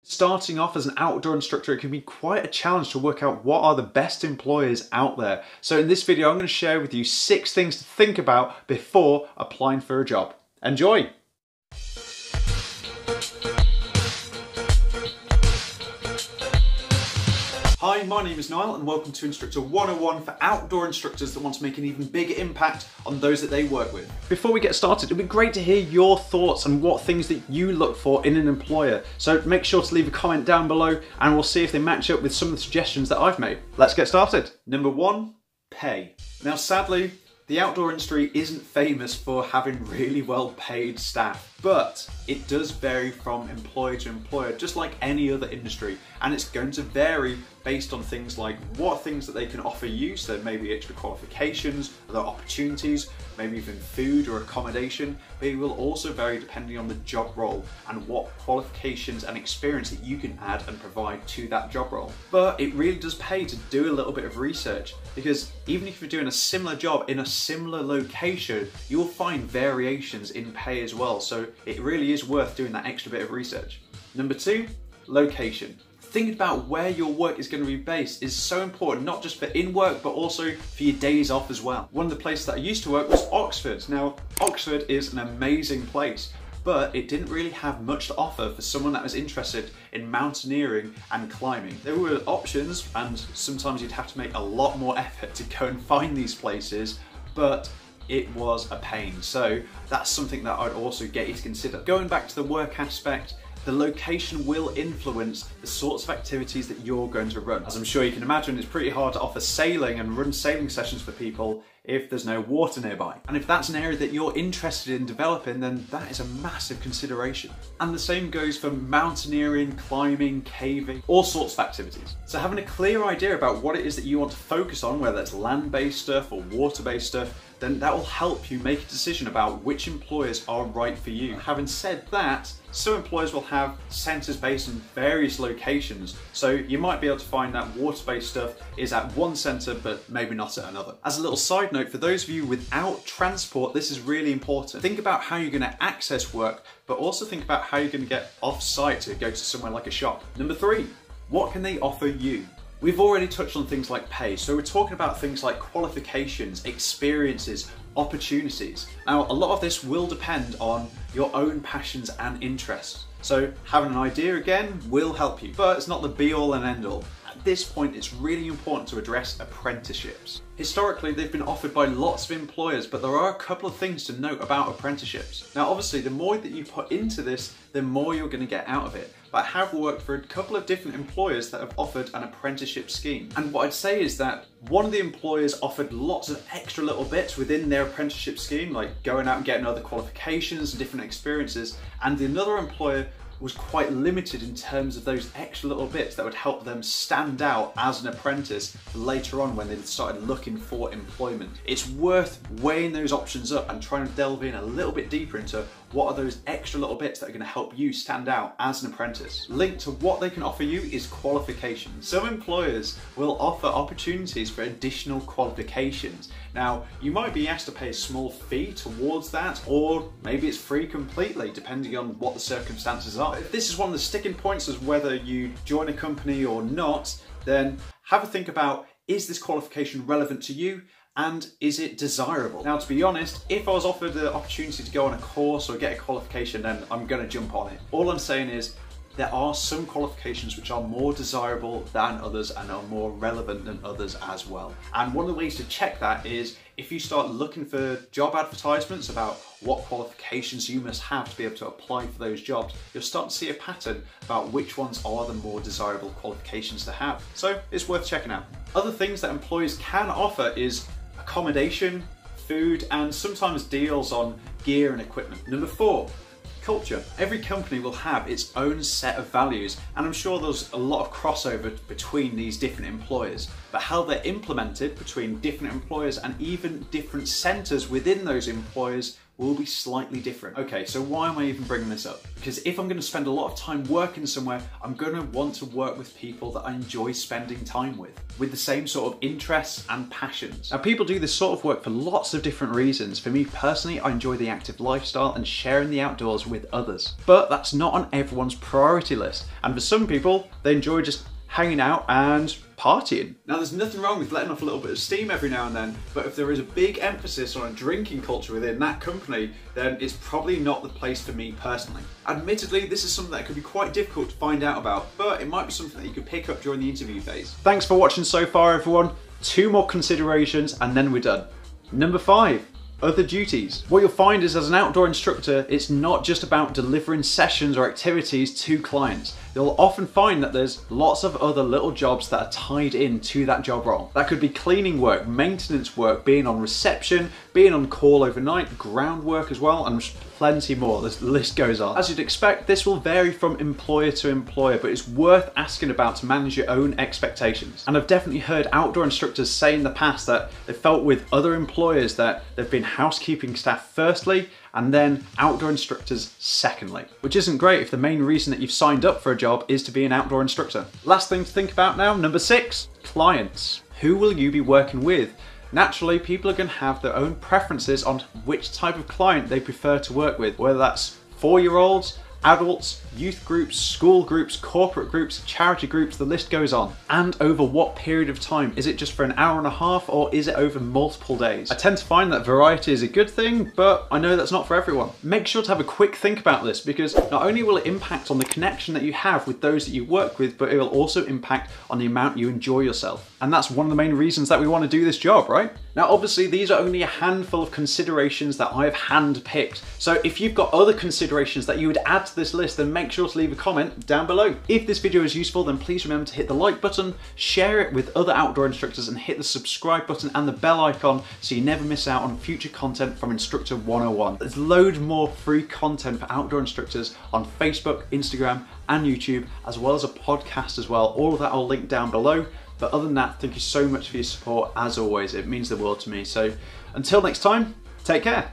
Starting off as an outdoor instructor, it can be quite a challenge to work out what are the best employers out there. So in this video, I'm going to share with you 6 things to think about before applying for a job. Enjoy! Hi, my name is Niall and welcome to Instructor 101 for outdoor instructors that want to make an even bigger impact on those that they work with. Before we get started, it'd be great to hear your thoughts and what things that you look for in an employer. So make sure to leave a comment down below and we'll see if they match up with some of the suggestions that I've made. Let's get started. Number 1, pay. Now sadly, the outdoor industry isn't famous for having really well paid staff, but it does vary from employer to employer, just like any other industry. And it's going to vary based on things like what things that they can offer you, so maybe extra qualifications, other opportunities, maybe even food or accommodation, but it will also vary depending on the job role and what qualifications and experience that you can add and provide to that job role. But it really does pay to do a little bit of research, because even if you're doing a similar job in a similar location, you'll find variations in pay as well. So it really is worth doing that extra bit of research. Number 2, location. Thinking about where your work is going to be based is so important, not just for in work, but also for your days off as well. One of the places that I used to work was Oxford. Now, Oxford is an amazing place, but it didn't really have much to offer for someone that was interested in mountaineering and climbing. There were options, and sometimes you'd have to make a lot more effort to go and find these places, but it was a pain. So that's something that I'd also get you to consider. Going back to the work aspect, the location will influence the sorts of activities that you're going to run. As I'm sure you can imagine, it's pretty hard to offer sailing and run sailing sessions for people if there's no water nearby. And if that's an area that you're interested in developing, then that is a massive consideration. And the same goes for mountaineering, climbing, caving, all sorts of activities. So having a clear idea about what it is that you want to focus on, whether it's land-based stuff or water-based stuff, then that will help you make a decision about which employers are right for you. Having said that, some employers will have centres based in various locations, so you might be able to find that water-based stuff is at one centre but maybe not at another. As a little side note, for those of you without transport, this is really important. Think about how you're going to access work, but also think about how you're going to get off-site to go to somewhere like a shop. Number 3, what can they offer you? We've already touched on things like pay, so we're talking about things like qualifications, experiences, opportunities. Now, a lot of this will depend on your own passions and interests. So having an idea again will help you, but it's not the be all and end all. At this point, it's really important to address apprenticeships. Historically, they've been offered by lots of employers, but there are a couple of things to note about apprenticeships. Now, obviously, the more that you put into this, the more you're going to get out of it. But I have worked for a couple of different employers that have offered an apprenticeship scheme. And what I'd say is that one of the employers offered lots of extra little bits within their apprenticeship scheme, like going out and getting other qualifications and different experiences. And another employer was quite limited in terms of those extra little bits that would help them stand out as an apprentice later on when they started looking for employment. It's worth weighing those options up and trying to delve in a little bit deeper into what are those extra little bits that are going to help you stand out as an apprentice. Linked to what they can offer you is qualifications. Some employers will offer opportunities for additional qualifications. Now, you might be asked to pay a small fee towards that, or maybe it's free completely, depending on what the circumstances are. If this is one of the sticking points as whether you join a company or not, then have a think about, is this qualification relevant to you? And is it desirable? Now, to be honest, if I was offered the opportunity to go on a course or get a qualification, then I'm going to jump on it. All I'm saying is there are some qualifications which are more desirable than others and are more relevant than others as well. And one of the ways to check that is if you start looking for job advertisements about what qualifications you must have to be able to apply for those jobs, you'll start to see a pattern about which ones are the more desirable qualifications to have. So it's worth checking out. Other things that employers can offer is accommodation, food, and sometimes deals on gear and equipment. Number 4, culture. Every company will have its own set of values, and I'm sure there's a lot of crossover between these different employers, but how they're implemented between different employers and even different centres within those employers will be slightly different. Okay, so why am I even bringing this up? Because if I'm going to spend a lot of time working somewhere, I'm going to want to work with people that I enjoy spending time with the same sort of interests and passions. Now, people do this sort of work for lots of different reasons. For me personally, I enjoy the active lifestyle and sharing the outdoors with others. But that's not on everyone's priority list. And for some people, they enjoy just hanging out and partying. Now, there's nothing wrong with letting off a little bit of steam every now and then, but if there is a big emphasis on a drinking culture within that company, then it's probably not the place for me personally. Admittedly, this is something that could be quite difficult to find out about, but it might be something that you could pick up during the interview phase. Thanks for watching so far, everyone. 2 more considerations and then we're done. Number 5. Other duties. What you'll find is, as an outdoor instructor, it's not just about delivering sessions or activities to clients. You'll often find that there's lots of other little jobs that are tied into that job role. That could be cleaning work, maintenance work, being on reception, being on call overnight, groundwork as well, and plenty more. The list goes on. As you'd expect, this will vary from employer to employer, but it's worth asking about to manage your own expectations. And I've definitely heard outdoor instructors say in the past that they felt with other employers that they've been housekeeping staff firstly, and then outdoor instructors secondly, which isn't great if the main reason that you've signed up for a job is to be an outdoor instructor. Last thing to think about now, number 6, clients. Who will you be working with? Naturally, people are going to have their own preferences on which type of client they prefer to work with, whether that's 4-year-olds, adults, youth groups, school groups, corporate groups, charity groups, the list goes on. And over what period of time? Is it just for an hour and a half, or is it over multiple days? I tend to find that variety is a good thing, but I know that's not for everyone. Make sure to have a quick think about this, because not only will it impact on the connection that you have with those that you work with, but it will also impact on the amount you enjoy yourself. And that's one of the main reasons that we want to do this job, right? Now, obviously, these are only a handful of considerations that I've hand-picked. So if you've got other considerations that you would add to this list, then make sure to leave a comment down below. If this video is useful, then please remember to hit the like button, share it with other outdoor instructors, and hit the subscribe button and the bell icon so you never miss out on future content from Instructor 101. There's loads more free content for outdoor instructors on Facebook, Instagram, and YouTube, as well as a podcast as well. All of that I'll link down below. But other than that, thank you so much for your support. As always, it means the world to me. So until next time, take care.